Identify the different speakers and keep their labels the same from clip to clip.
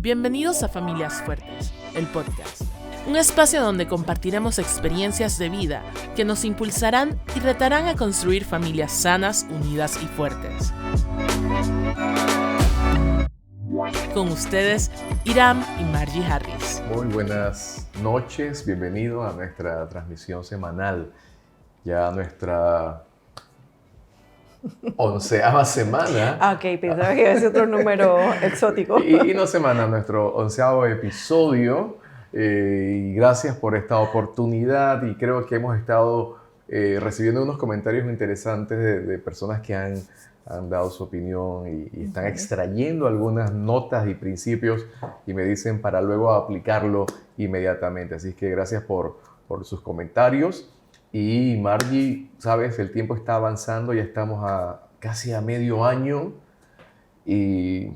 Speaker 1: Bienvenidos a Familias Fuertes, el podcast. Un espacio donde compartiremos experiencias de vida que nos impulsarán y retarán a construir familias sanas, unidas y fuertes. Con ustedes, Iram y Margie Harris.
Speaker 2: Muy buenas noches, bienvenido a nuestra transmisión semanal. Ya nuestra 11ª semana.
Speaker 3: Ok, pensaba que iba a ser otro número exótico.
Speaker 2: Y no semana, nuestro 11º episodio. Y gracias por esta oportunidad. Y creo que hemos estado recibiendo unos comentarios interesantes de personas que han dado su opinión y están extrayendo algunas notas y principios y me dicen para luego aplicarlo inmediatamente. Así que gracias por sus comentarios. Y Margie, sabes, el tiempo está avanzando, ya estamos casi a medio año y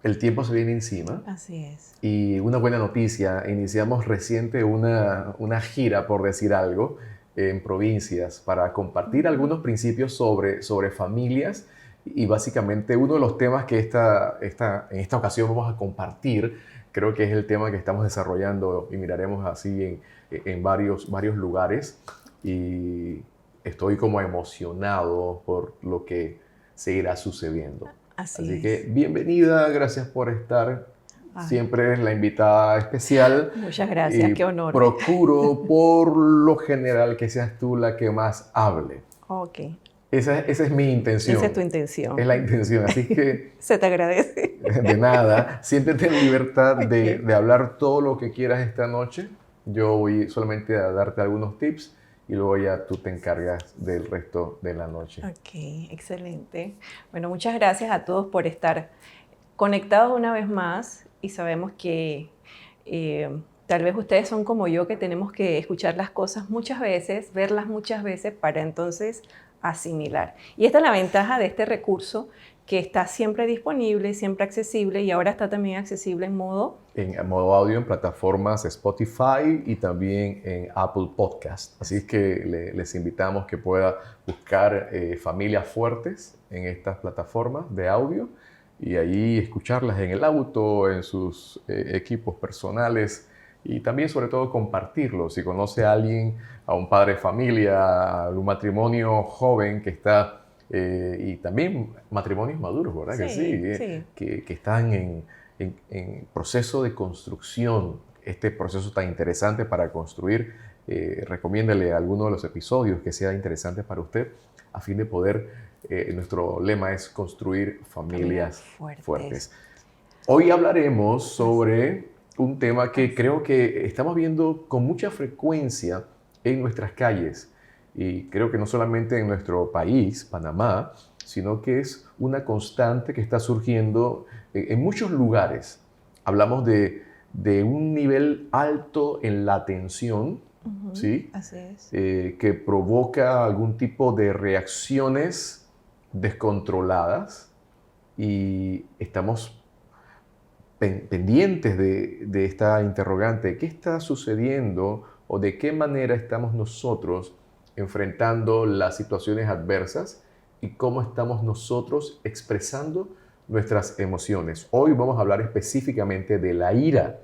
Speaker 2: el tiempo se viene encima.
Speaker 3: Así es.
Speaker 2: Y una buena noticia, iniciamos reciente una gira, por decir algo, en provincias para compartir algunos principios sobre familias y básicamente uno de los temas que en esta ocasión vamos a compartir, creo que es el tema que estamos desarrollando y miraremos así en varios lugares. Y estoy como emocionado por lo que seguirá sucediendo. Así que bienvenida, gracias por estar. Siempre es la invitada especial.
Speaker 3: Muchas gracias, qué honor.
Speaker 2: Procuro por lo general que seas tú la que más hable.
Speaker 3: Ok.
Speaker 2: Esa es mi intención.
Speaker 3: Esa es tu intención.
Speaker 2: Es la intención, así que...
Speaker 3: Se te agradece.
Speaker 2: De nada, siéntete en libertad de hablar todo lo que quieras esta noche. Yo voy solamente a darte algunos tips y luego ya tú te encargas del resto de la noche.
Speaker 3: Ok, excelente. Bueno, muchas gracias a todos por estar conectados una vez más y sabemos que tal vez ustedes son como yo, que tenemos que escuchar las cosas muchas veces, verlas muchas veces para entonces asimilar. Y esta es la ventaja de este recurso, que está siempre disponible, siempre accesible y ahora está también accesible en modo
Speaker 2: audio en plataformas Spotify y también en Apple Podcast. Así es que les invitamos que pueda buscar Familias Fuertes en estas plataformas de audio y ahí escucharlas en el auto, en sus equipos personales y también sobre todo compartirlo. Si conoce a alguien, a un padre de familia, a un matrimonio joven que está... y también matrimonios maduros, ¿verdad?
Speaker 3: Sí,
Speaker 2: que sí, sí. Que están en proceso de construcción, este proceso tan interesante para construir. Recomiéndale alguno de los episodios que sea interesante para usted a fin de poder, nuestro lema es construir familias fuertes. Hoy hablaremos sobre un tema que creo que estamos viendo con mucha frecuencia en nuestras calles. Y creo que no solamente en nuestro país, Panamá, sino que es una constante que está surgiendo en muchos lugares. Hablamos de un nivel alto en la atención, ¿sí?
Speaker 3: Así es.
Speaker 2: Que provoca algún tipo de reacciones descontroladas y estamos pendientes de esta interrogante. ¿Qué está sucediendo o de qué manera estamos nosotros enfrentando las situaciones adversas y cómo estamos nosotros expresando nuestras emociones? Hoy vamos a hablar específicamente de la ira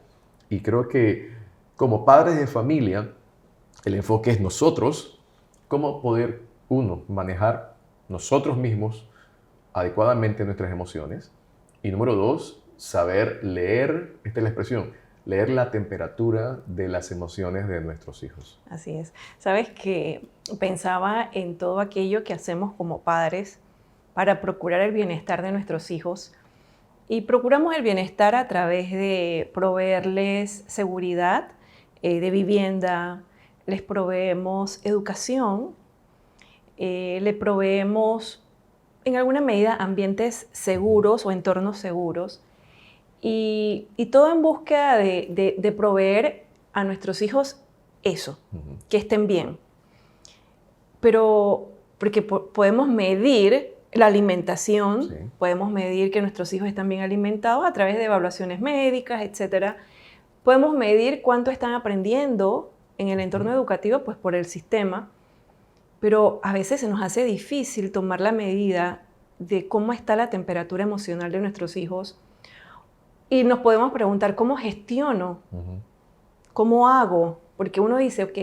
Speaker 2: y creo que como padres de familia el enfoque es nosotros, cómo poder, uno, manejar nosotros mismos adecuadamente nuestras emociones y número dos, saber leer, esta es la expresión, leer la temperatura de las emociones de nuestros hijos.
Speaker 3: Así es. Sabes que pensaba en todo aquello que hacemos como padres para procurar el bienestar de nuestros hijos y procuramos el bienestar a través de proveerles seguridad de vivienda, les proveemos educación, le proveemos en alguna medida ambientes seguros o entornos seguros. Y todo en búsqueda de proveer a nuestros hijos eso, que estén bien. Pero porque podemos medir la alimentación, sí. Podemos medir que nuestros hijos están bien alimentados a través de evaluaciones médicas, etc. Podemos medir cuánto están aprendiendo en el entorno educativo, pues por el sistema. Pero a veces se nos hace difícil tomar la medida de cómo está la temperatura emocional de nuestros hijos Y nos podemos preguntar, ¿cómo gestiono?
Speaker 2: Ujú.
Speaker 3: ¿Cómo hago? Porque uno dice, ok,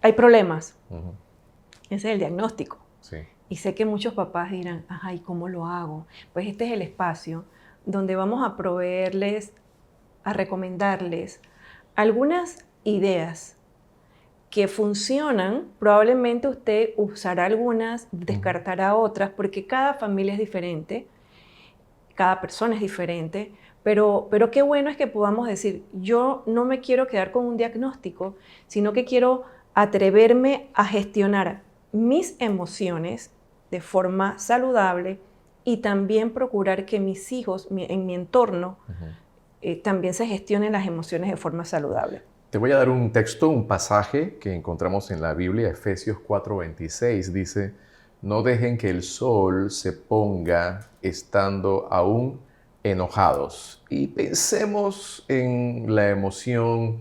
Speaker 3: hay problemas.
Speaker 2: Ujú.
Speaker 3: Ese es el diagnóstico.
Speaker 2: Sí.
Speaker 3: Y sé que muchos papás dirán, ajá, ¿y cómo lo hago? Pues este es el espacio donde vamos a proveerles, a recomendarles algunas ideas que funcionan. Probablemente usted usará algunas, descartará otras, porque cada familia es diferente, cada persona es diferente, pero qué bueno es que podamos decir, yo no me quiero quedar con un diagnóstico, sino que quiero atreverme a gestionar mis emociones de forma saludable y también procurar que mis hijos, en mi entorno, también se gestionen las emociones de forma saludable.
Speaker 2: Te voy a dar un texto, un pasaje que encontramos en la Biblia, Efesios 4:26, dice, no dejen que el sol se ponga estando aún enojados. Y pensemos en la emoción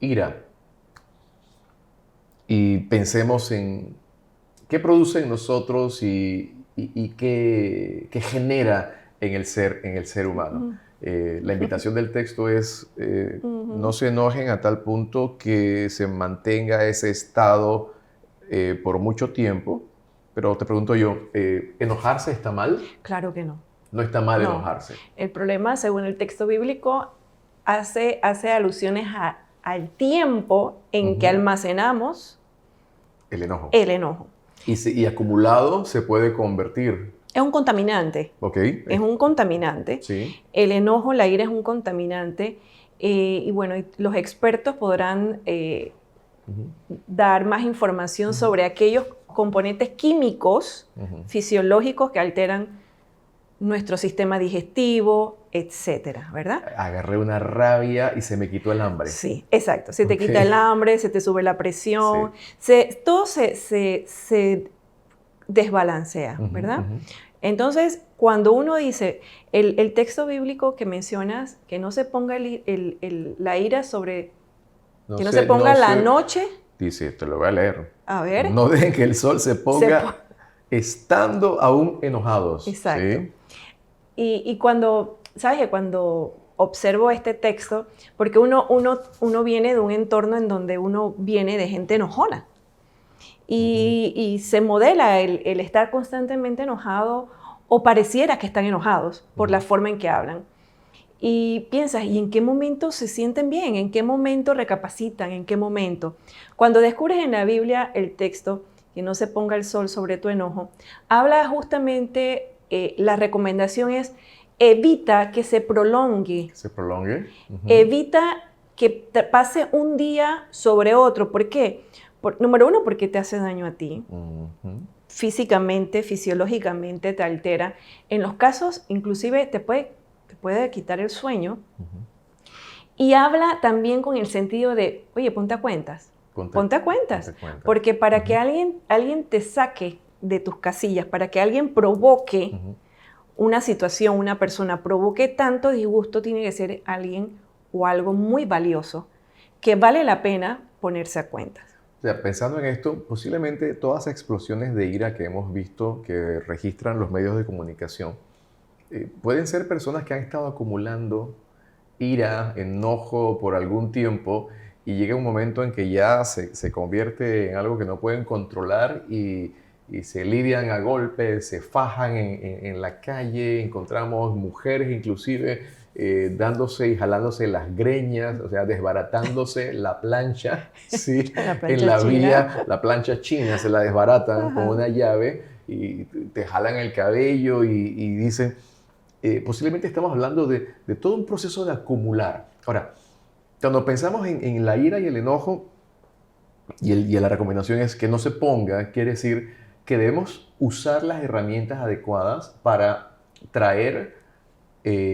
Speaker 2: ira. Y pensemos en qué produce en nosotros y qué genera en el ser humano. La invitación del texto es no se enojen a tal punto que se mantenga ese estado por mucho tiempo. Pero te pregunto yo, ¿enojarse está mal?
Speaker 3: Claro que no.
Speaker 2: No está mal
Speaker 3: No.
Speaker 2: enojarse.
Speaker 3: El problema, según el texto bíblico, hace alusiones al tiempo en que almacenamos
Speaker 2: El enojo.
Speaker 3: el enojo.
Speaker 2: Y acumulado se puede convertir.
Speaker 3: Es un contaminante.
Speaker 2: Ok.
Speaker 3: Es un contaminante.
Speaker 2: Sí.
Speaker 3: El enojo, la ira es un contaminante. Y bueno, los expertos podrán dar más información sobre aquellos componentes químicos, fisiológicos que alteran nuestro sistema digestivo, etcétera, ¿verdad?
Speaker 2: Agarré una rabia y se me quitó el hambre.
Speaker 3: Sí, exacto. Se te quita el hambre, se te sube la presión, todo se desbalancea, ¿verdad? Entonces, cuando uno dice, el texto bíblico que mencionas, que no se ponga la ira sobre, que no se ponga la noche.
Speaker 2: Dice, te lo voy a leer.
Speaker 3: A ver.
Speaker 2: No dejen que el sol se ponga estando aún enojados.
Speaker 3: Exacto.
Speaker 2: ¿Sí?
Speaker 3: Y cuando, ¿sabes qué? Cuando observo este texto, porque uno viene de un entorno en donde uno viene de gente enojona. Y se modela el estar constantemente enojado o pareciera que están enojados por la forma en que hablan. Y piensas, ¿y en qué momento se sienten bien? ¿En qué momento recapacitan? ¿En qué momento? Cuando descubres en la Biblia el texto, que no se ponga el sol sobre tu enojo, habla justamente, la recomendación es, evita que se prolongue.
Speaker 2: ¿Se prolongue?
Speaker 3: Evita que pase un día sobre otro. ¿Por qué? Número uno, porque te hace daño a ti. Físicamente, fisiológicamente te altera. En los casos, inclusive, te puede quitar el sueño. Y habla también con el sentido de, oye, ponte a cuentas. Ponte a cuentas. Porque para que alguien te saque de tus casillas, para que alguien provoque una situación, una persona provoque tanto disgusto, tiene que ser alguien o algo muy valioso que vale la pena ponerse a cuentas.
Speaker 2: O sea, pensando en esto, posiblemente todas las explosiones de ira que hemos visto, que registran los medios de comunicación, pueden ser personas que han estado acumulando ira, enojo por algún tiempo y llega un momento en que ya se convierte en algo que no pueden controlar y se lidian a golpes, se fajan en la calle, encontramos mujeres inclusive dándose y jalándose las greñas, o sea, desbaratándose la plancha, ¿sí? En la vía, la plancha china, se la desbaratan con una llave y te jalan el cabello y dicen, posiblemente estamos hablando de todo un proceso de acumular. Ahora, cuando pensamos en la ira y el enojo, y la recomendación es que no se ponga, quiere decir que debemos usar las herramientas adecuadas para traer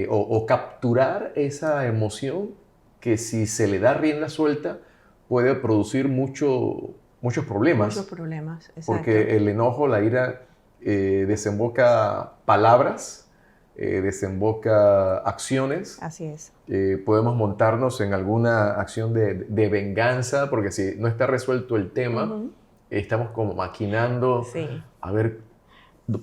Speaker 2: o capturar esa emoción que si se le da rienda suelta puede producir muchos problemas.
Speaker 3: Muchos problemas, exacto.
Speaker 2: Porque el enojo, la ira, desemboca palabras, desemboca acciones.
Speaker 3: Así es.
Speaker 2: Podemos montarnos en alguna acción de venganza, porque si no está resuelto el tema, estamos como maquinando a ver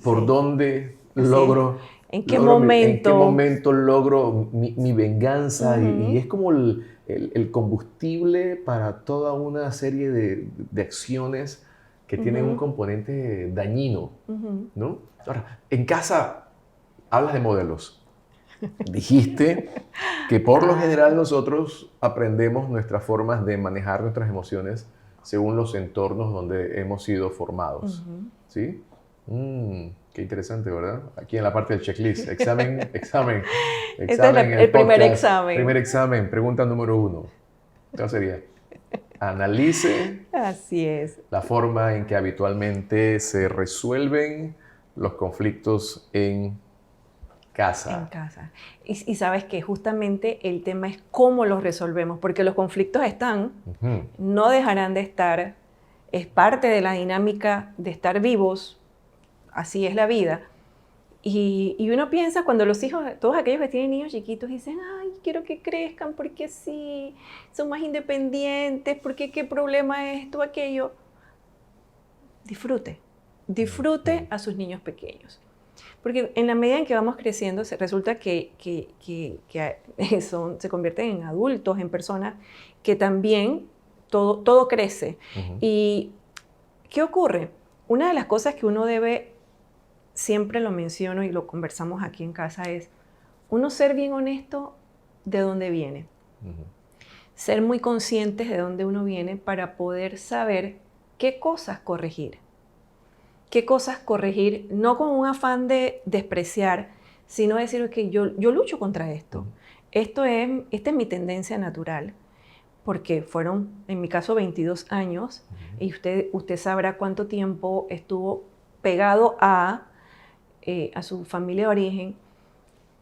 Speaker 2: por dónde logro
Speaker 3: ¿En qué momento?
Speaker 2: ¿En qué momento logro mi venganza?
Speaker 3: Ujú.
Speaker 2: Y es como el combustible para toda una serie de acciones que tienen un
Speaker 3: Ujú.
Speaker 2: componente dañino,
Speaker 3: Ujú.
Speaker 2: ¿no? Ahora, en casa hablas de modelos. Dijiste que por lo general nosotros aprendemos nuestras formas de manejar nuestras emociones según los entornos donde hemos sido formados.
Speaker 3: Ujú.
Speaker 2: ¿Sí? Qué interesante, ¿verdad? Aquí en la parte del checklist. Examen, examen,
Speaker 3: Este es
Speaker 2: examen, el
Speaker 3: el primer
Speaker 2: podcast.
Speaker 3: examen.
Speaker 2: Primer examen, pregunta número 1. ¿Cuál sería? Analice
Speaker 3: Así es.
Speaker 2: la forma en que habitualmente se resuelven los conflictos en
Speaker 3: En
Speaker 2: casa.
Speaker 3: casa. Y sabes que justamente el tema es cómo los resolvemos, porque los conflictos están,
Speaker 2: Ujú.
Speaker 3: no dejarán de estar, es parte de la dinámica de estar vivos, así es la vida. Y uno piensa cuando los hijos, todos aquellos que tienen niños chiquitos, dicen, ay, quiero que crezcan porque sí, son más independientes, porque qué problema es esto, aquello. Disfrute, disfrute a sus niños pequeños. Porque en la medida en que vamos creciendo, resulta que se convierten en adultos, en personas que también todo crece.
Speaker 2: Ujú.
Speaker 3: ¿Y qué ocurre? Una de las cosas que uno debe, siempre lo menciono y lo conversamos aquí en casa, es uno ser bien honesto de dónde viene.
Speaker 2: Ujú.
Speaker 3: Ser muy conscientes de dónde uno viene para poder saber qué cosas corregir. Qué cosas corregir, no con un afán de despreciar, sino decir que yo lucho contra esto.
Speaker 2: Ujú.
Speaker 3: Esta es mi tendencia natural, porque fueron, en mi caso, 22 años, y usted sabrá cuánto tiempo estuvo pegado a su familia de origen.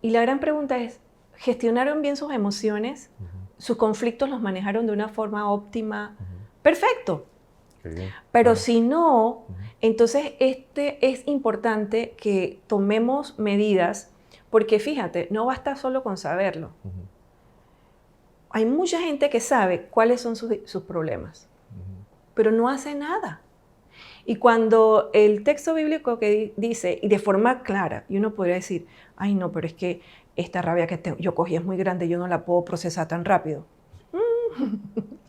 Speaker 3: Y la gran pregunta es, ¿gestionaron bien sus emociones?
Speaker 2: Ujú.
Speaker 3: ¿Sus conflictos los manejaron de una forma óptima?
Speaker 2: Ujú.
Speaker 3: Perfecto.
Speaker 2: Qué bien.
Speaker 3: Pero
Speaker 2: Claro.
Speaker 3: si no,
Speaker 2: Ujú.
Speaker 3: entonces es importante que tomemos medidas, porque fíjate, no basta solo con saberlo.
Speaker 2: Ujú.
Speaker 3: Hay mucha gente que sabe cuáles son sus problemas,
Speaker 2: Ujú.
Speaker 3: pero no hace nada. Y cuando el texto bíblico que dice, y de forma clara, y uno podría decir, ay no, pero es que esta rabia que yo cogí es muy grande, yo no la puedo procesar tan rápido.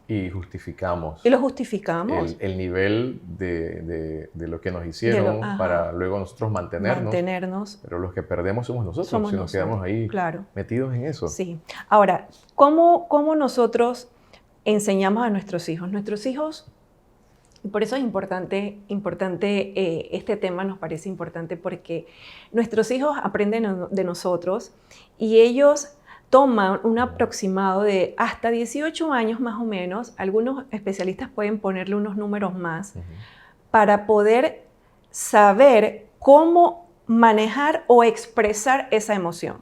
Speaker 2: Y
Speaker 3: Y
Speaker 2: justificamos
Speaker 3: lo justificamos.
Speaker 2: el nivel de lo que nos
Speaker 3: De lo,
Speaker 2: hicieron para
Speaker 3: ajá,
Speaker 2: luego nosotros mantenernos,
Speaker 3: mantenernos,
Speaker 2: pero los que perdemos somos nosotros
Speaker 3: somos
Speaker 2: si nos quedamos
Speaker 3: nosotros,
Speaker 2: ahí
Speaker 3: claro.
Speaker 2: metidos en eso.
Speaker 3: Sí. Ahora, ¿cómo nosotros enseñamos a nuestros hijos? Nuestros hijos, y por eso es importante este tema nos parece importante porque nuestros hijos aprenden de nosotros y ellos toman un aproximado de hasta 18 años más o menos, algunos especialistas pueden ponerle unos números más,
Speaker 2: Ujú.
Speaker 3: para poder saber cómo manejar o expresar esa emoción.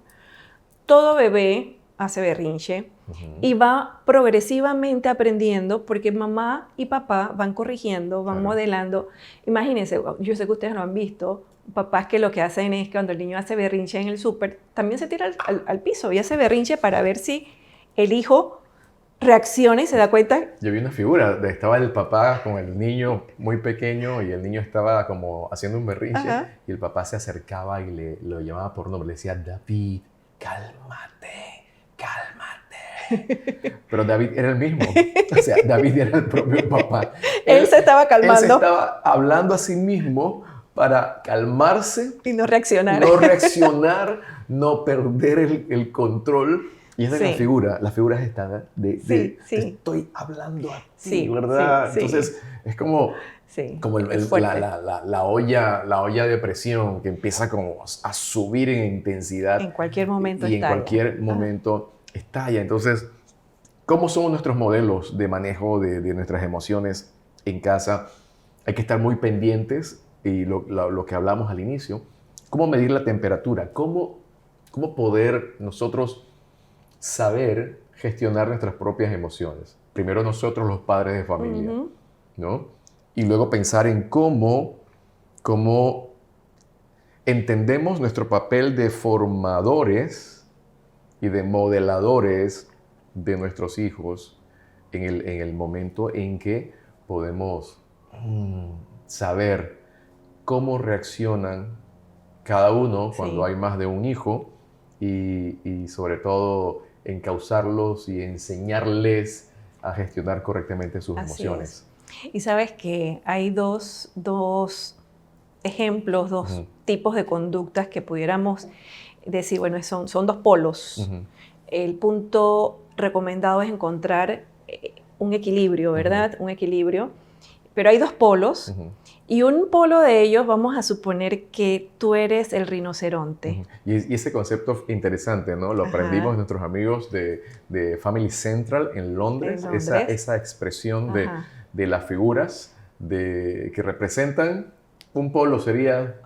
Speaker 3: Todo bebé hace berrinche
Speaker 2: Ujú.
Speaker 3: y va progresivamente aprendiendo porque mamá y papá van corrigiendo, van
Speaker 2: Claro.
Speaker 3: modelando. Imagínense, yo sé que ustedes lo han visto, papás que lo que hacen es que cuando el niño hace berrinche en el súper, también se tira al piso y hace berrinche para ver si el hijo reacciona y se da cuenta.
Speaker 2: Yo vi una figura, estaba el papá con el niño muy pequeño y el niño estaba como haciendo un berrinche
Speaker 3: Ajá.
Speaker 2: y el papá se acercaba y lo llamaba por nombre, le decía, David, cálmate, cálmate. Pero David era el mismo, o sea, David era el propio papá.
Speaker 3: Él se estaba
Speaker 2: Él se
Speaker 3: calmando
Speaker 2: estaba hablando a sí mismo para calmarse,
Speaker 3: y no reaccionar.
Speaker 2: no reaccionar, no perder el control. Y esa es
Speaker 3: Sí.
Speaker 2: la figura es esta,
Speaker 3: Sí,
Speaker 2: te
Speaker 3: sí.
Speaker 2: estoy hablando a ti,
Speaker 3: Sí,
Speaker 2: ¿verdad?
Speaker 3: sí, sí.
Speaker 2: Entonces es como
Speaker 3: Sí, es
Speaker 2: la,
Speaker 3: fuerte.
Speaker 2: la olla de presión que empieza como a subir en intensidad
Speaker 3: En cualquier momento
Speaker 2: y en
Speaker 3: estalla.
Speaker 2: cualquier momento estalla. Entonces, ¿cómo son nuestros modelos de manejo de nuestras emociones en casa? Hay que estar muy pendientes y lo que hablamos al inicio, cómo medir la temperatura, cómo poder nosotros saber gestionar nuestras propias emociones. Primero nosotros los padres de familia,
Speaker 3: Ujú.
Speaker 2: ¿no? Y luego pensar en cómo entendemos nuestro papel de formadores y de modeladores de nuestros hijos en el momento en que podemos saber cómo reaccionan cada uno cuando
Speaker 3: Sí.
Speaker 2: hay más de un hijo y sobre todo encauzarlos y enseñarles a gestionar correctamente sus
Speaker 3: Así
Speaker 2: emociones.
Speaker 3: Y sabes que hay dos ejemplos, dos
Speaker 2: Ujú,
Speaker 3: tipos de conductas que pudiéramos decir, bueno, son dos polos.
Speaker 2: ujú,
Speaker 3: El punto recomendado es encontrar un equilibrio,
Speaker 2: ujú,
Speaker 3: ¿verdad? Un equilibrio. Pero hay dos polos
Speaker 2: ujú,
Speaker 3: y un polo de ellos vamos a suponer que tú eres el rinoceronte.
Speaker 2: ujú. Y ese concepto interesante, ¿no? Lo aprendimos de
Speaker 3: Ajá,
Speaker 2: nuestros amigos de Family Central en
Speaker 3: en
Speaker 2: Londres,
Speaker 3: Londres.
Speaker 2: esa expresión
Speaker 3: Ajá.
Speaker 2: de las figuras que representan, un polo sería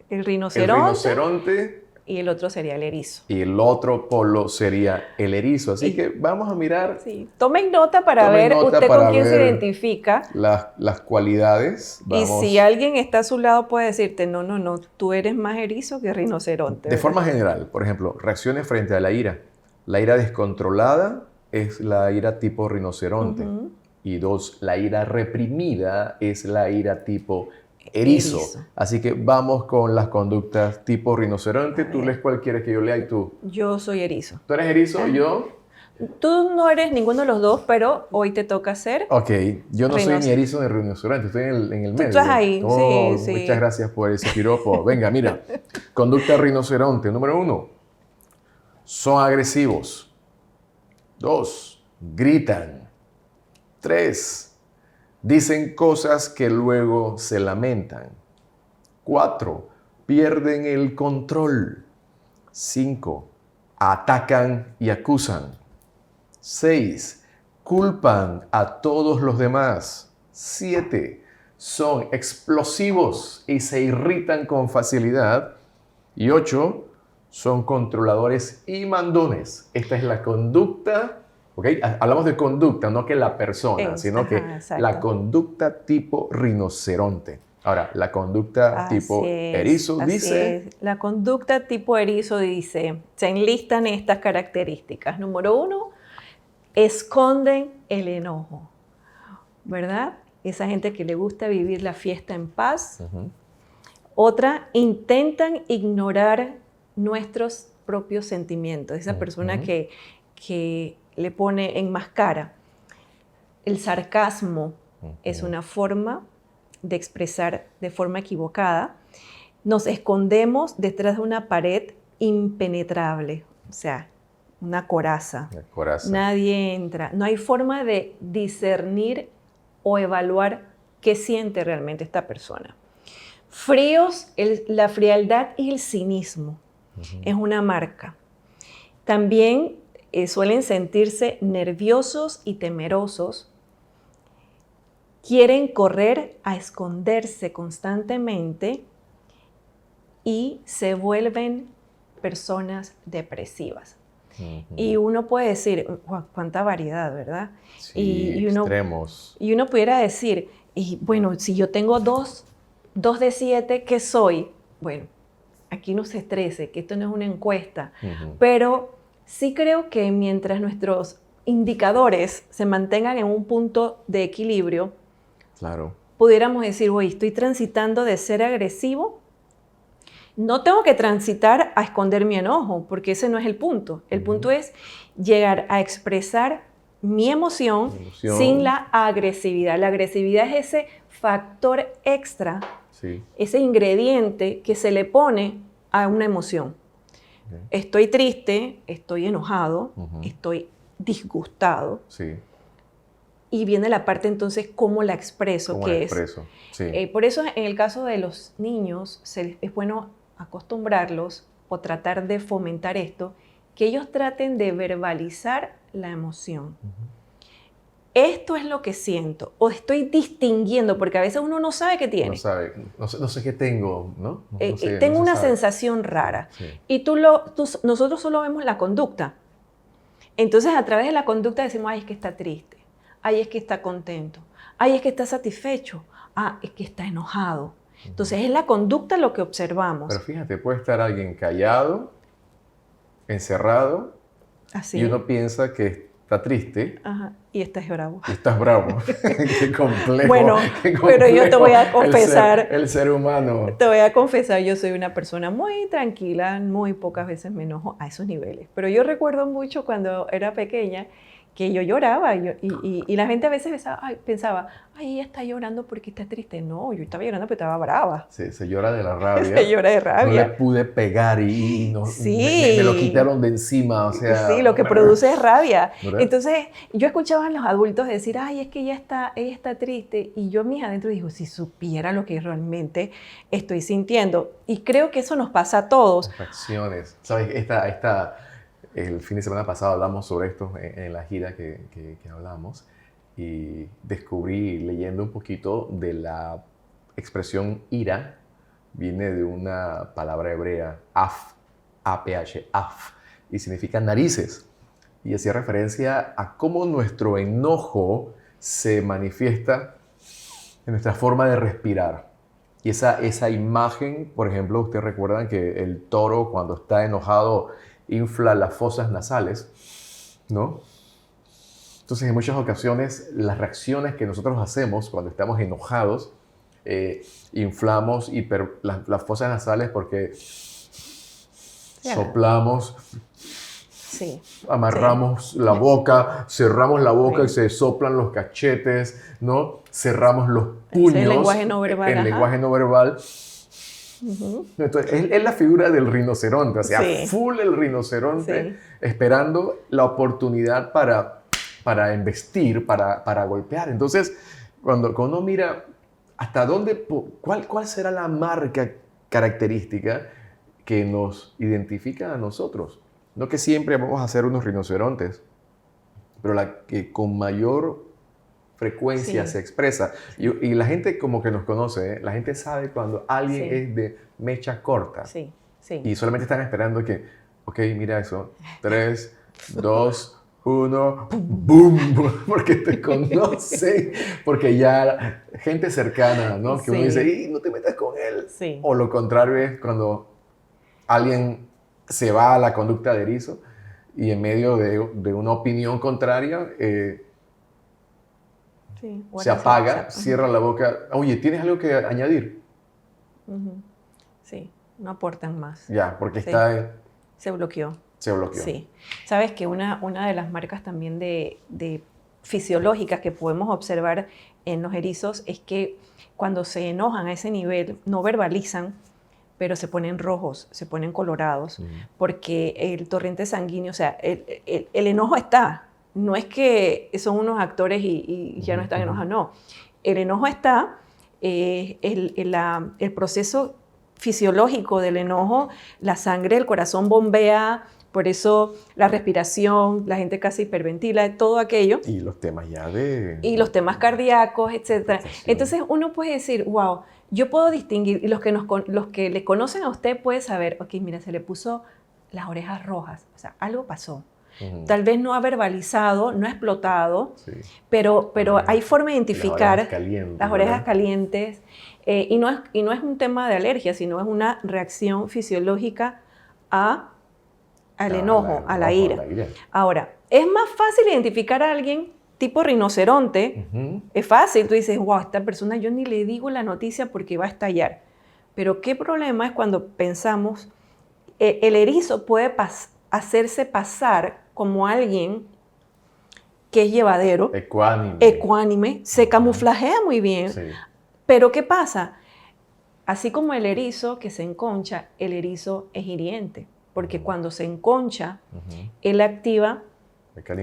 Speaker 3: El
Speaker 2: el
Speaker 3: rinoceronte
Speaker 2: rinoceronte
Speaker 3: y el otro sería el erizo.
Speaker 2: y el otro polo sería el erizo. Así
Speaker 3: Y
Speaker 2: que vamos a mirar,
Speaker 3: sí, tomen nota para
Speaker 2: tomen
Speaker 3: ver
Speaker 2: nota
Speaker 3: usted con
Speaker 2: para
Speaker 3: quién se
Speaker 2: ver
Speaker 3: identifica.
Speaker 2: las cualidades.
Speaker 3: Y si
Speaker 2: Vamos
Speaker 3: alguien está a su lado puede decirte, no, no, no, tú eres más erizo que rinoceronte,
Speaker 2: de
Speaker 3: ¿verdad?
Speaker 2: forma general. Por ejemplo, reacciones frente a la ira. La ira descontrolada es la ira tipo rinoceronte.
Speaker 3: Ujú.
Speaker 2: Y dos, la ira reprimida es la ira tipo erizo.
Speaker 3: Erizo.
Speaker 2: Así que vamos con las conductas tipo rinoceronte.
Speaker 3: A
Speaker 2: Tú lees
Speaker 3: ver,
Speaker 2: cuál quieres que yo lea y tú.
Speaker 3: yo soy erizo.
Speaker 2: ¿Tú eres erizo y
Speaker 3: Ah,
Speaker 2: yo?
Speaker 3: tú no eres ninguno de los dos, pero hoy te toca ser
Speaker 2: Ok, yo no soy ni
Speaker 3: rinoceronte.
Speaker 2: erizo ni rinoceronte, estoy en el
Speaker 3: Tú estás
Speaker 2: medio.
Speaker 3: ahí,
Speaker 2: Oh,
Speaker 3: sí,
Speaker 2: muchas
Speaker 3: sí.
Speaker 2: gracias por ese piropo. Venga, mira. Conducta rinoceronte. Número 1, son agresivos. 2, gritan. 3, dicen cosas que luego se lamentan. 4, pierden el control. 5, atacan y acusan. 6, culpan a todos los demás. 7, son explosivos y se irritan con facilidad. Y 8, son controladores y mandones. Esta es la conducta, ¿ok? Hablamos de conducta, no que la persona, sino que
Speaker 3: Ajá,
Speaker 2: la
Speaker 3: exacto.
Speaker 2: conducta tipo rinoceronte. Ahora, la conducta
Speaker 3: Así
Speaker 2: tipo
Speaker 3: es,
Speaker 2: erizo
Speaker 3: así
Speaker 2: dice,
Speaker 3: es. La conducta tipo erizo dice, se enlistan estas características. Número 1, esconden el enojo, ¿verdad? Esa gente que le gusta vivir la fiesta en paz.
Speaker 2: ujú,
Speaker 3: Otra, intentan ignorar nuestros propios sentimientos. Esa persona
Speaker 2: ujú,
Speaker 3: que le pone en máscara. El sarcasmo es
Speaker 2: ujú,
Speaker 3: una forma de expresar de forma equivocada. Nos escondemos detrás de una pared impenetrable, o sea, una coraza.
Speaker 2: la coraza.
Speaker 3: Nadie entra. No hay forma de discernir o evaluar qué siente realmente esta persona. Fríos, la frialdad y el cinismo
Speaker 2: Ujú,
Speaker 3: es una marca. También suelen sentirse nerviosos y temerosos. Quieren correr a esconderse constantemente y se vuelven personas depresivas.
Speaker 2: ujú.
Speaker 3: Y uno puede decir, "Guau, cuánta variedad, ¿verdad?"
Speaker 2: Sí,
Speaker 3: Y uno,
Speaker 2: extremos.
Speaker 3: y uno pudiera decir, y bueno, si yo tengo dos de 7, ¿qué soy? Bueno, aquí no se estrese, que esto no es una encuesta,
Speaker 2: Ujú,
Speaker 3: pero sí creo que mientras nuestros indicadores se mantengan en un punto de equilibrio,
Speaker 2: claro.
Speaker 3: pudiéramos decir, oye, estoy transitando de ser agresivo. No tengo que transitar a esconder mi enojo, porque ese no es el punto. El
Speaker 2: Ujú.
Speaker 3: punto es llegar a expresar mi emoción
Speaker 2: Emoción.
Speaker 3: sin la agresividad. La agresividad es ese factor extra,
Speaker 2: Sí.
Speaker 3: ese ingrediente que se le pone a una emoción.
Speaker 2: Ok.
Speaker 3: Estoy triste, estoy enojado,
Speaker 2: Ujú.
Speaker 3: estoy disgustado.
Speaker 2: Sí.
Speaker 3: Y viene la parte entonces cómo la expreso,
Speaker 2: ¿Cómo la
Speaker 3: que es
Speaker 2: expreso? Sí.
Speaker 3: por eso en el caso de los niños es bueno acostumbrarlos o tratar de fomentar esto, que ellos traten de verbalizar la emoción.
Speaker 2: Ujú.
Speaker 3: Esto es lo que siento o estoy distinguiendo, porque a veces uno no sabe qué
Speaker 2: No
Speaker 3: tiene.
Speaker 2: sabe, no sé qué tengo, ¿no? No sé,
Speaker 3: Tengo
Speaker 2: no se
Speaker 3: una
Speaker 2: sabe.
Speaker 3: sensación rara
Speaker 2: Sí.
Speaker 3: y nosotros solo vemos la conducta. Entonces a través de la conducta decimos, ay, es que está triste, ay, es que está contento, ay, es que está satisfecho, ah, es que está enojado. Entonces es la conducta lo que observamos.
Speaker 2: Pero fíjate, puede estar alguien callado, encerrado, y
Speaker 3: Así.
Speaker 2: uno piensa que está triste.
Speaker 3: Ajá, y estás bravo.
Speaker 2: Y estás bravo. Qué complejo.
Speaker 3: Bueno,
Speaker 2: qué
Speaker 3: pero yo te voy a confesar.
Speaker 2: El ser humano.
Speaker 3: Te voy a confesar, yo soy una persona muy tranquila, muy pocas veces me enojo a esos niveles. Pero yo recuerdo mucho cuando era pequeña que yo lloraba y la gente a veces pensaba, ay, ella está llorando porque está triste. No, yo estaba llorando porque estaba brava.
Speaker 2: Sí, se llora de la rabia.
Speaker 3: Se llora de rabia.
Speaker 2: No le pude pegar y no,
Speaker 3: Sí.
Speaker 2: me lo quitaron de encima. O sea,
Speaker 3: sí, lo que produce es rabia.
Speaker 2: ¿verdad?
Speaker 3: Entonces, yo escuchaba a los adultos decir, ay, es que ella está triste. Y yo mis adentro digo, si supiera lo que realmente estoy sintiendo. Y creo que eso nos pasa a todos.
Speaker 2: Las reacciones. ¿Sabes? El fin de semana pasado hablamos sobre esto en la gira que hablamos y descubrí, leyendo un poquito de la expresión ira, viene de una palabra hebrea, af, A-P-H, af, y significa narices. Y hacía referencia a cómo nuestro enojo se manifiesta en nuestra forma de respirar. Y esa imagen, por ejemplo, ustedes recuerdan que el toro cuando está enojado infla las fosas nasales, ¿no? Entonces, en muchas ocasiones, las reacciones que nosotros hacemos cuando estamos enojados, inflamos las fosas nasales porque soplamos,
Speaker 3: sí,
Speaker 2: amarramos la boca, cerramos la boca
Speaker 3: sí.
Speaker 2: y se soplan los cachetes, ¿no? Cerramos los puños.
Speaker 3: Es el lenguaje no verbal.
Speaker 2: El lenguaje no verbal.
Speaker 3: Uh-huh.
Speaker 2: Entonces, es la figura del rinoceronte, o sea,
Speaker 3: sí.
Speaker 2: full el rinoceronte,
Speaker 3: sí.
Speaker 2: esperando la oportunidad para embestir, para golpear. Entonces, cuando uno mira hasta dónde, cuál será la marca característica que nos identifica a nosotros. No que siempre vamos a ser unos rinocerontes, pero la que con mayor frecuencia se expresa. Y la gente como que nos conoce, ¿eh? La gente sabe cuando alguien es de mecha corta.
Speaker 3: Sí.
Speaker 2: Y solamente están esperando que, ok, mira eso, 3, 2, 1, ¡boom! Porque te conocen, porque ya gente cercana, ¿no? Que uno dice, ¡y no te metas con él!
Speaker 3: Sí.
Speaker 2: O lo contrario es cuando alguien se va a la conducta de erizo y en medio de una opinión contraria se apaga, cierra la boca. Oye, ¿tienes algo que añadir?
Speaker 3: Sí, no aportan más.
Speaker 2: Ya, porque
Speaker 3: se bloqueó.
Speaker 2: Se bloqueó.
Speaker 3: Sí. Sabes que una de las marcas también de fisiológicas que podemos observar en los erizos es que cuando se enojan a ese nivel, no verbalizan, pero se ponen rojos, se ponen colorados, porque el torrente sanguíneo, o sea, el enojo está. No es que son unos actores y ya no están enojados, no. El enojo está, el proceso fisiológico del enojo, la sangre, el corazón bombea, por eso la respiración, la gente casi hiperventila, todo aquello.
Speaker 2: Y los temas
Speaker 3: Y los temas cardíacos, etc. Entonces uno puede decir, wow, yo puedo distinguir, y los que le conocen a usted pueden saber, ok, mira, se le puso las orejas rojas, o sea, algo pasó. Tal vez no ha verbalizado, no ha explotado, pero hay forma de identificar las orejas calientes. Y no es un tema de alergia, sino es una reacción fisiológica al enojo, a la ira. Ahora, es más fácil identificar a alguien tipo rinoceronte. Es fácil, tú dices, wow, esta persona yo ni le digo la noticia porque va a estallar. Pero qué problema es cuando pensamos, el erizo puede hacerse pasar como alguien que es llevadero, ecuánime, se camuflajea muy bien. Pero ¿qué pasa? Así como el erizo que se enconcha, el erizo es hiriente, porque cuando se enconcha, él activa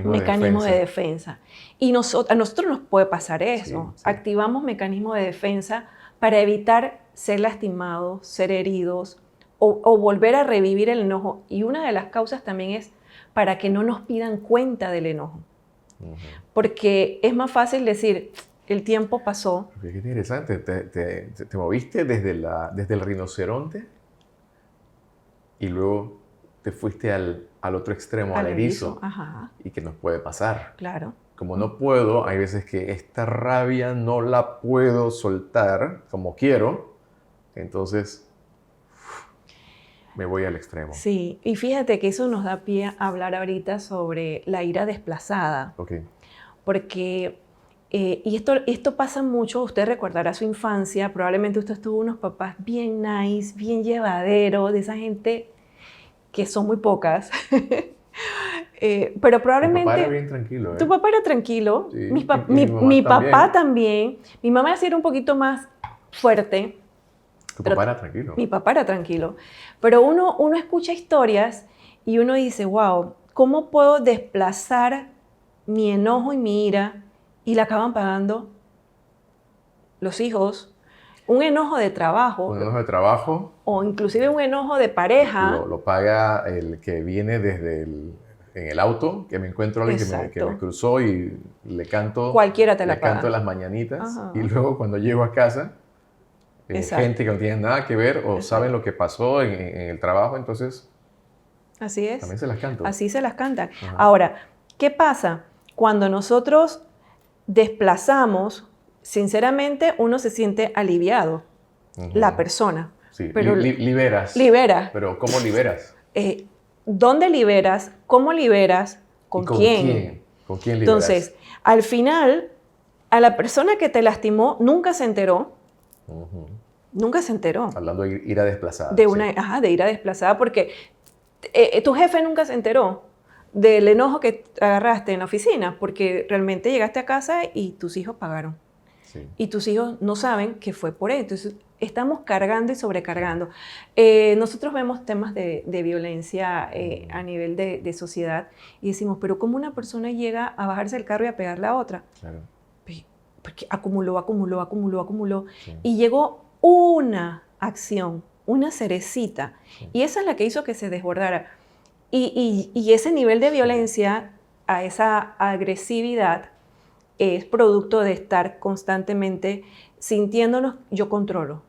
Speaker 3: mecanismos de defensa. Y a nosotros nos puede pasar eso. Activamos mecanismos de defensa para evitar ser lastimados, ser heridos o volver a revivir el enojo. Y una de las causas también es para que no nos pidan cuenta del enojo. Porque es más fácil decir, el tiempo pasó.
Speaker 2: Qué interesante, te moviste desde el rinoceronte y luego te fuiste al otro extremo, al erizo.
Speaker 3: Ajá.
Speaker 2: ¿Y qué nos puede pasar?
Speaker 3: Claro.
Speaker 2: Como no puedo, hay veces que esta rabia no la puedo soltar como quiero, entonces... Me voy al extremo.
Speaker 3: Sí, y fíjate que eso nos da pie a hablar ahorita sobre la ira desplazada.
Speaker 2: Ok.
Speaker 3: Porque, y esto pasa mucho, usted recordará su infancia, probablemente usted tuvo unos papás bien nice, bien llevaderos, de esa gente que son muy pocas. Pero probablemente...
Speaker 2: Mi papá era bien tranquilo, ¿eh?
Speaker 3: Tu papá era tranquilo,
Speaker 2: Sí,
Speaker 3: mi papá también. Mi mamá sí era un poquito más fuerte.
Speaker 2: Tu papá era tranquilo.
Speaker 3: Mi papá era tranquilo. Pero uno escucha historias y uno dice, wow, ¿cómo puedo desplazar mi enojo y mi ira? Y la acaban pagando los hijos. Un enojo de trabajo.
Speaker 2: Un enojo de trabajo.
Speaker 3: O inclusive un enojo de pareja.
Speaker 2: Lo paga el que viene en el auto, que me encuentro a alguien que me cruzó y le canto.
Speaker 3: Cualquiera te la paga.
Speaker 2: Le canto las mañanitas.
Speaker 3: Ajá.
Speaker 2: Y luego cuando llego a casa, gente que no tiene nada que ver o saben lo que pasó en el trabajo, entonces
Speaker 3: así es.
Speaker 2: También se las canto.
Speaker 3: Así se las cantan.
Speaker 2: Ajá.
Speaker 3: Ahora, ¿qué pasa? Cuando nosotros desplazamos, sinceramente uno se siente aliviado, la persona.
Speaker 2: Sí,
Speaker 3: pero
Speaker 2: liberas.
Speaker 3: Libera.
Speaker 2: Pero ¿cómo liberas?
Speaker 3: ¿Dónde liberas? ¿Cómo liberas? ¿Con quién?
Speaker 2: ¿Con quién liberas?
Speaker 3: Entonces, al final, a la persona que te lastimó nunca se enteró. Nunca se enteró.
Speaker 2: Hablando de ira desplazada.
Speaker 3: De ira desplazada, porque tu jefe nunca se enteró del enojo que agarraste en la oficina, porque realmente llegaste a casa y tus hijos pagaron.
Speaker 2: Sí.
Speaker 3: Y tus hijos no saben que fue por él. Entonces, estamos cargando y sobrecargando. Nosotros vemos temas de violencia a nivel de sociedad y decimos, pero ¿cómo una persona llega a bajarse del carro y a pegarle a otra?
Speaker 2: Claro.
Speaker 3: Porque acumuló.
Speaker 2: Sí.
Speaker 3: Y llegó una acción, una cerecita. Sí. Y esa es la que hizo que se desbordara. Y ese nivel de violencia, a esa agresividad, es producto de estar constantemente sintiéndonos, yo controlo,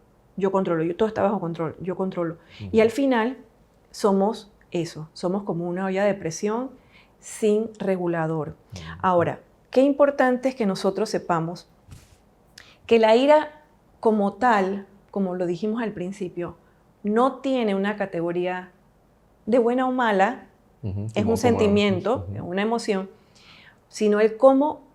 Speaker 3: todo está bajo control, yo controlo. Y al final somos eso, somos como una olla de presión sin regulador. Ahora, qué importante es que nosotros sepamos que la ira como tal, como lo dijimos al principio, no tiene una categoría de buena o mala, es un sentimiento, es una emoción, sino el cómo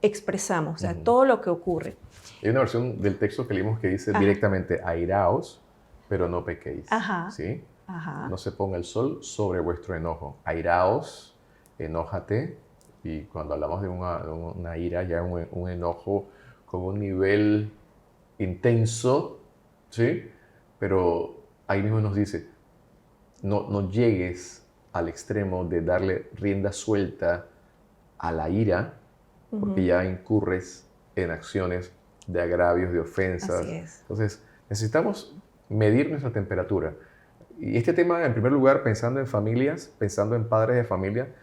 Speaker 3: expresamos, o sea, todo lo que ocurre.
Speaker 2: Hay una versión del texto que leímos que dice directamente, airaos, pero no pequéis. ¿Sí? No se ponga el sol sobre vuestro enojo. Airaos, enójate, y cuando hablamos de una ira, ya un enojo con un nivel intenso, ¿sí? Pero ahí mismo nos dice, no llegues al extremo de darle rienda suelta a la ira, porque ya incurres en acciones de agravios, de ofensas.
Speaker 3: Así es.
Speaker 2: Entonces, necesitamos medir nuestra temperatura. Y este tema, en primer lugar, pensando en familias, pensando en padres de familia,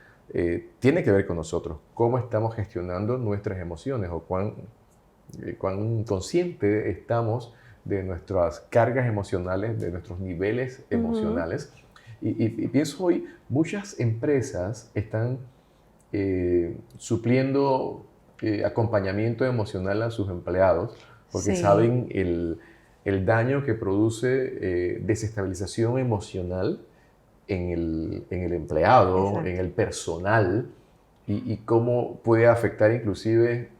Speaker 2: tiene que ver con nosotros. Cómo estamos gestionando nuestras emociones o cuán conscientes estamos de nuestras cargas emocionales, de nuestros niveles emocionales. Y pienso hoy, muchas empresas están supliendo acompañamiento emocional a sus empleados porque saben el daño que produce desestabilización emocional en el empleado,
Speaker 3: Exacto.
Speaker 2: en el personal y cómo puede afectar inclusive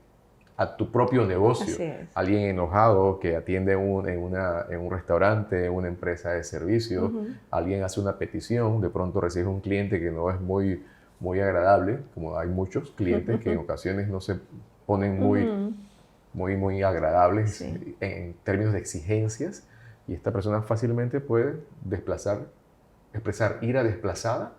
Speaker 2: a tu propio negocio.
Speaker 3: Así es.
Speaker 2: Alguien enojado que atiende en un restaurante, en una empresa de servicios, alguien hace una petición, de pronto recibe un cliente que no es muy agradable, como hay muchos clientes que en ocasiones no se ponen muy agradables en términos de exigencias, y esta persona fácilmente puede expresar ira desplazada.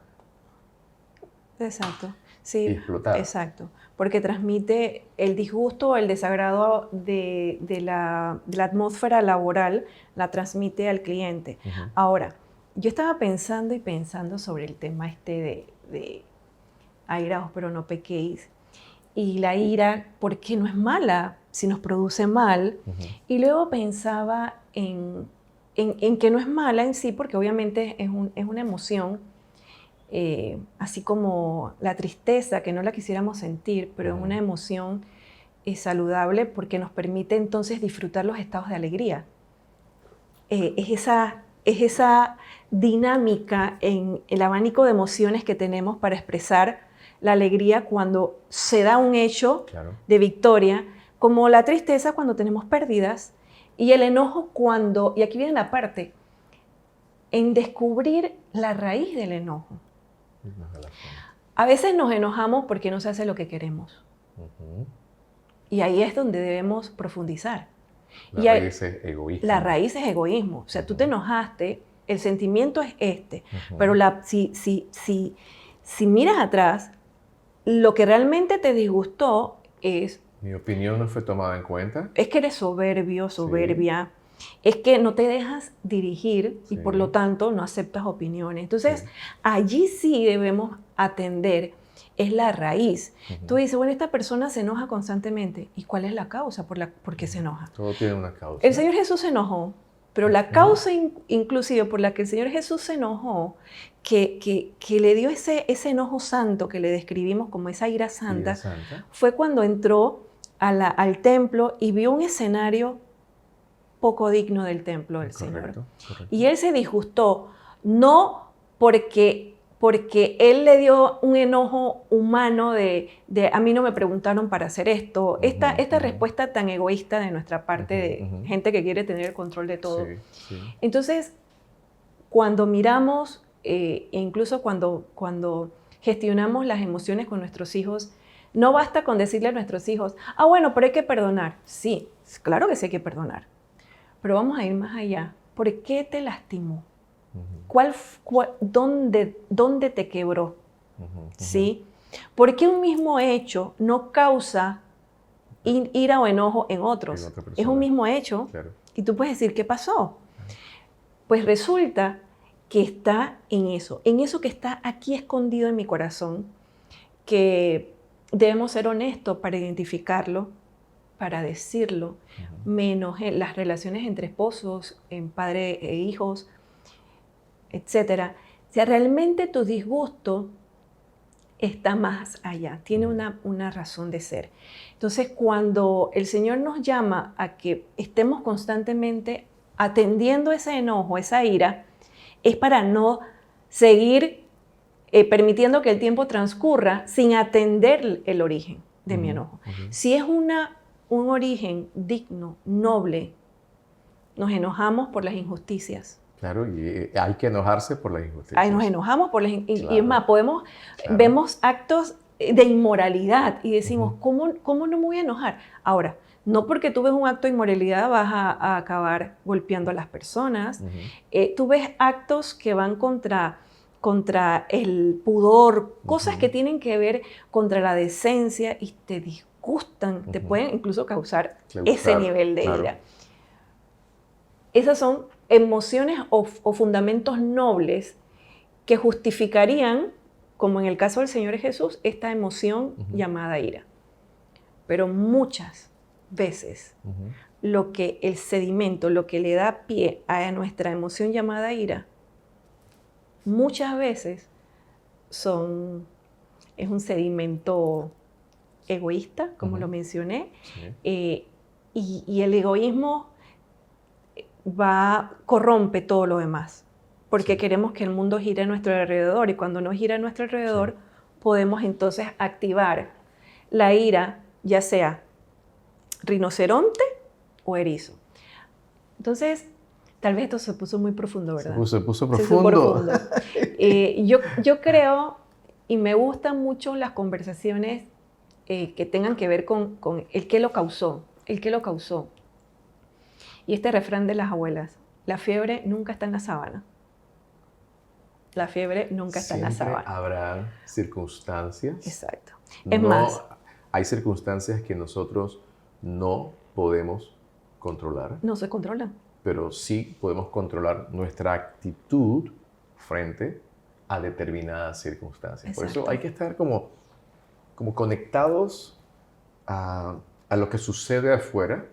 Speaker 3: Exacto. Sí,
Speaker 2: y explotar.
Speaker 3: Exacto, porque transmite el disgusto o el desagrado de la atmósfera laboral, la transmite al cliente. Ahora, yo estaba pensando sobre el tema de airaos, pero no pequéis. Y la ira, ¿por qué no es mala si nos produce mal? Y luego pensaba en que no es mala en sí, porque obviamente es una emoción, así como la tristeza, que no la quisiéramos sentir, pero es una emoción saludable porque nos permite entonces disfrutar los estados de alegría. Es es esa dinámica en el abanico de emociones que tenemos para expresar la alegría cuando se da un hecho de victoria, como la tristeza cuando tenemos pérdidas y el enojo cuando, y aquí viene la parte, en descubrir la raíz del enojo. A veces nos enojamos porque no se hace lo que queremos. Y ahí es donde debemos profundizar.
Speaker 2: La raíz es egoísmo.
Speaker 3: La raíz es egoísmo. O sea, tú te enojaste, el sentimiento es este, pero si miras atrás, lo que realmente te disgustó es...
Speaker 2: Mi opinión no fue tomada en cuenta.
Speaker 3: Es que eres soberbio, soberbia. Es que no te dejas dirigir y por lo tanto no aceptas opiniones. Entonces, allí sí debemos atender, es la raíz. Tú dices, bueno, esta persona se enoja constantemente. ¿Y cuál es la causa por qué se enoja?
Speaker 2: Todo tiene una causa.
Speaker 3: El Señor Jesús se enojó, pero la causa inclusive por la que el Señor Jesús se enojó, que le dio ese enojo santo que le describimos como esa ira santa, fue cuando entró al templo y vio un escenario poco digno del templo del Señor. Correcto. Y él se disgustó, no porque él le dio un enojo humano de a mí no me preguntaron para hacer esto, esta respuesta tan egoísta de nuestra parte de gente que quiere tener el control de todo. Entonces, cuando miramos, e incluso cuando gestionamos las emociones con nuestros hijos, no basta con decirle a nuestros hijos, bueno, pero hay que perdonar. Sí, claro que sí hay que perdonar. Pero vamos a ir más allá. ¿Por qué te lastimó? ¿Dónde te quebró? ¿Sí? ¿Por qué un mismo hecho no causa ira o enojo en otros? Es un mismo hecho. Claro. Y tú puedes decir, ¿qué pasó? Pues resulta que está en eso que está aquí escondido en mi corazón, que debemos ser honestos para identificarlo, para decirlo, menos en las relaciones entre esposos, en padre e hijos, etc. O sea, realmente tu disgusto está más allá, tiene una razón de ser. Entonces, cuando el Señor nos llama a que estemos constantemente atendiendo ese enojo, esa ira, es para no seguir permitiendo que el tiempo transcurra sin atender el origen de mi enojo. Si es un origen digno, noble, nos enojamos por las injusticias.
Speaker 2: Claro, y hay que enojarse por las injusticias.
Speaker 3: Nos enojamos por las injusticias. Y es más, vemos actos de inmoralidad y decimos, ¿cómo no me voy a enojar? Ahora, no porque tú ves un acto de inmoralidad vas a acabar golpeando a las personas. Tú ves actos que van contra el pudor, cosas que tienen que ver contra la decencia y te disgustan, te pueden incluso causar ese nivel de ira. Esas son emociones o fundamentos nobles que justificarían, como en el caso del Señor Jesús, esta emoción llamada ira. Pero muchas veces lo que el sedimento, lo que le da pie a nuestra emoción llamada ira, muchas veces es un sedimento egoísta, como lo mencioné, y el egoísmo corrompe todo lo demás, porque queremos que el mundo gire a nuestro alrededor, y cuando no gira a nuestro alrededor, podemos entonces activar la ira, ya sea rinoceronte o erizo. Entonces, tal vez esto se puso muy profundo, ¿verdad?
Speaker 2: Se puso profundo.
Speaker 3: Yo creo, y me gustan mucho las conversaciones que tengan que ver con el qué lo causó, Y este refrán de las abuelas, la fiebre nunca está en la sábana. La fiebre nunca está en la sábana.
Speaker 2: Siempre habrá circunstancias.
Speaker 3: Exacto. Es más,
Speaker 2: hay circunstancias que nosotros no podemos controlar.
Speaker 3: No se controlan.
Speaker 2: Pero sí podemos controlar nuestra actitud frente a determinadas circunstancias. Exacto. Por eso hay que estar como conectados a lo que sucede afuera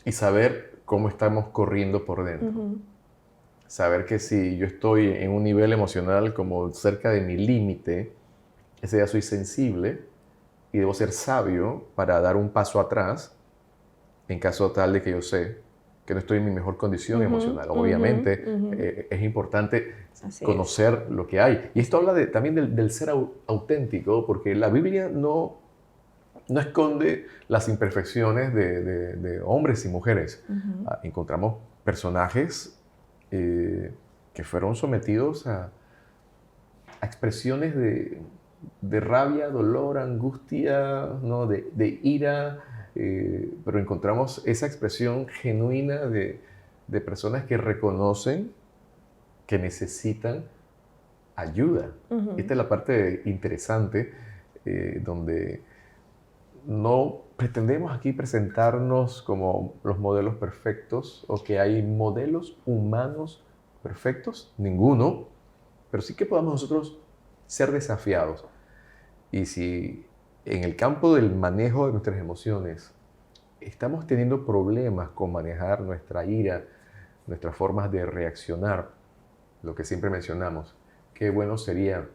Speaker 2: y saber cómo estamos corriendo por dentro. Saber que si yo estoy en un nivel emocional como cerca de mi límite, ese día soy sensible y debo ser sabio para dar un paso atrás en caso tal de que yo sé que no estoy en mi mejor condición emocional. Obviamente es importante conocer lo que hay. Y esto habla también del ser auténtico, porque la Biblia no esconde las imperfecciones de hombres y mujeres. Encontramos personajes que fueron sometidos a expresiones de rabia, dolor, angustia, ¿no? de ira, pero encontramos esa expresión genuina de personas que reconocen que necesitan ayuda. Esta es la parte interesante, donde no pretendemos aquí presentarnos como los modelos perfectos o que hay modelos humanos perfectos, ninguno, pero sí que podamos nosotros ser desafiados. Y si en el campo del manejo de nuestras emociones estamos teniendo problemas con manejar nuestra ira, nuestras formas de reaccionar, lo que siempre mencionamos, qué bueno sería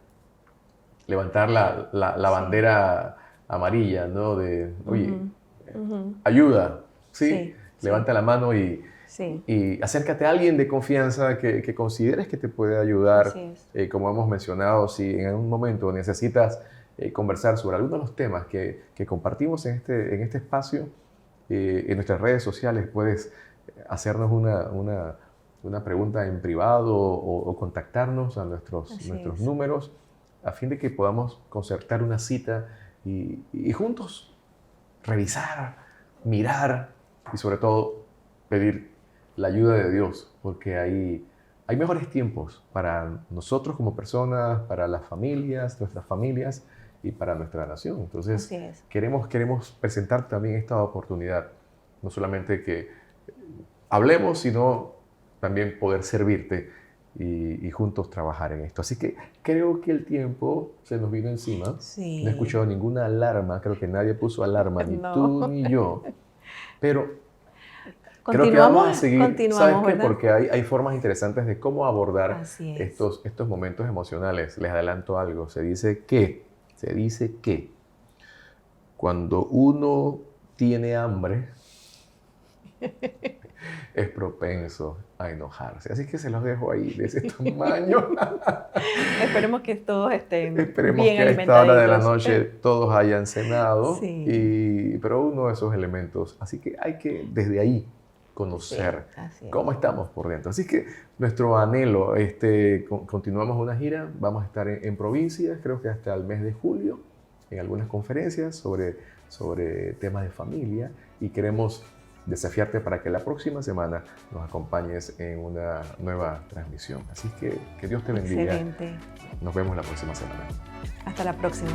Speaker 2: levantar la bandera amarilla, ¿no? De, oye, ayuda, ¿sí? Levanta la mano y acércate a alguien de confianza que consideres que te puede ayudar. Como hemos mencionado, si en algún momento necesitas conversar sobre algunos de los temas que compartimos en este espacio, en nuestras redes sociales puedes hacernos una pregunta en privado o contactarnos a nuestros números a fin de que podamos concertar una cita y juntos revisar, mirar y sobre todo pedir la ayuda de Dios, porque hay mejores tiempos para nosotros como personas, para las familias, nuestras familias y para nuestra nación. Entonces queremos presentar también esta oportunidad, no solamente que hablemos, sino también poder servirte y juntos trabajar en esto. Así que creo que el tiempo se nos vino encima. No he escuchado ninguna alarma, creo que nadie puso alarma, ni tú ni yo. Pero creo que vamos a seguir, ¿sabes qué? Porque hay formas interesantes de cómo abordar estos momentos emocionales. Les adelanto algo, se dice que cuando uno tiene hambre, es propenso a enojarse. Así que se los dejo ahí de ese tamaño.
Speaker 3: Esperemos que todos estén
Speaker 2: Esperemos
Speaker 3: bien
Speaker 2: que a esta hora de la noche todos hayan cenado. Pero uno de esos elementos. Así que hay que desde ahí conocer cómo estamos por dentro. Así que nuestro anhelo, continuamos una gira. Vamos a estar en provincias, creo que hasta el mes de julio, en algunas conferencias sobre temas de familia, y queremos desafiarte para que la próxima semana nos acompañes en una nueva transmisión. Así que Dios te bendiga.
Speaker 3: Excelente.
Speaker 2: Nos vemos la próxima semana.
Speaker 3: Hasta la próxima.